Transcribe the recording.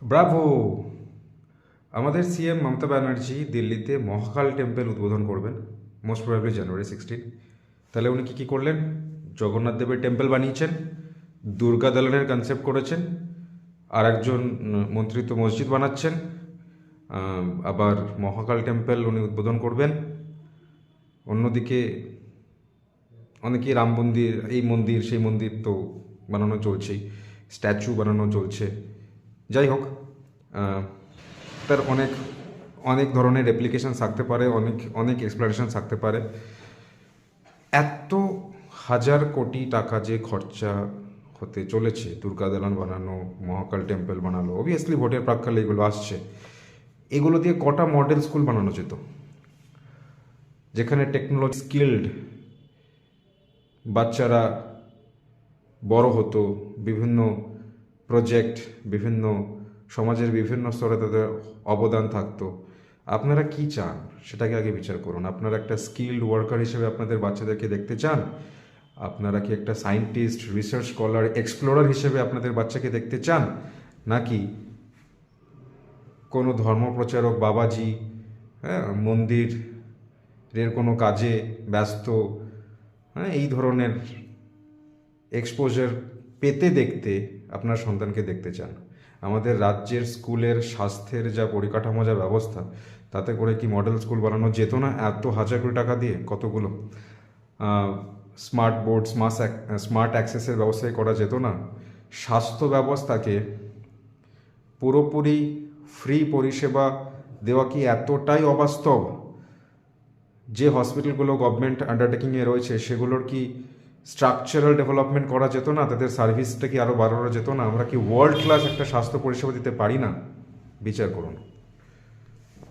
Bravo! আমাদের CM Mamata Banerjee দিল্লিতে মহাকাল temple উদ্বোধন করবেন, মোস্ট প্রবাবলি জানুয়ারি 16। তাহলে উনি কী করলেন? জগন্নাথ দেবের টেম্পল বানিয়েছেন, দুর্গা দালানের কনসেপ্ট করেছেন, আর একজন মন্ত্রী তো মসজিদ বানাচ্ছেন, আবার মহাকাল টেম্পল উনি উদ্বোধন করবেন। অন্যদিকে অনেকেই রাম মন্দির, এই মন্দির সেই মন্দির তো বানানো চলছেই, স্ট্যাচু বানানো চলছে। যাই হোক, তার অনেক অনেক ধরনের অ্যাপ্লিকেশান থাকতে পারে, অনেক অনেক এক্সপ্লানেশন থাকতে পারে। এত হাজার কোটি টাকা যে খরচা হতে চলেছে দুর্গা দালান বানানো, মহাকাল টেম্পল বানালো, অবভিয়াসলি ভোটের প্রাক্কালে এগুলো আসছে। এগুলো দিয়ে কটা মডেল স্কুল বানানো যেত, যেখানে টেকনোলজি স্কিল্ড বাচ্চারা বড় হতো, বিভিন্ন প্রজেক্ট, বিভিন্ন সমাজের বিভিন্ন স্তরে তাদের অবদান থাকতো। আপনারা কি চান সেটাকে আগে বিচার করুন। আপনারা একটা স্কিল্ড ওয়ার্কার হিসেবে আপনাদের বাচ্চাদেরকে দেখতে চান? আপনারা কি একটা সায়েন্টিস্ট, রিসার্চ স্কলার, এক্সপ্লোরার হিসেবে আপনাদের বাচ্চাকে দেখতে চান? নাকি কোনো ধর্মপ্রচারক বাবাজি, হ্যাঁ, মন্দিরের কোনো কাজে ব্যস্ত, হ্যাঁ, এই ধরনের এক্সপোজার পেতে দেখতে আপনার সন্তানকে দেখতে চান? আমাদের রাজ্যের স্কুলের স্বাস্থ্যের যা পরিকাঠামো, যা ব্যবস্থা, তাতে করে কি মডেল স্কুল বানানো যেত না এত হাজার কোটি টাকা দিয়ে? কতগুলো স্মার্ট বোর্ড, স্মার্ট অ্যাক্সেসের ব্যবস্থাই করা যেত না? স্বাস্থ্য ব্যবস্থাকে পুরোপুরি ফ্রি পরিষেবা দেওয়া কি এতটাই অবাস্তব যে হসপিটালগুলো গভর্নমেন্ট আন্ডারটেকিংয়ে রয়েছে সেগুলোর কি স্ট্রাকচারাল ডেভেলপমেন্ট করা যেত না? তাদের সার্ভিসটা কি আরও বাড়ানো যেত না? আমরা কি ওয়ার্ল্ড ক্লাস একটা স্বাস্থ্য পরিষেবা দিতে পারি না? বিচার করুন।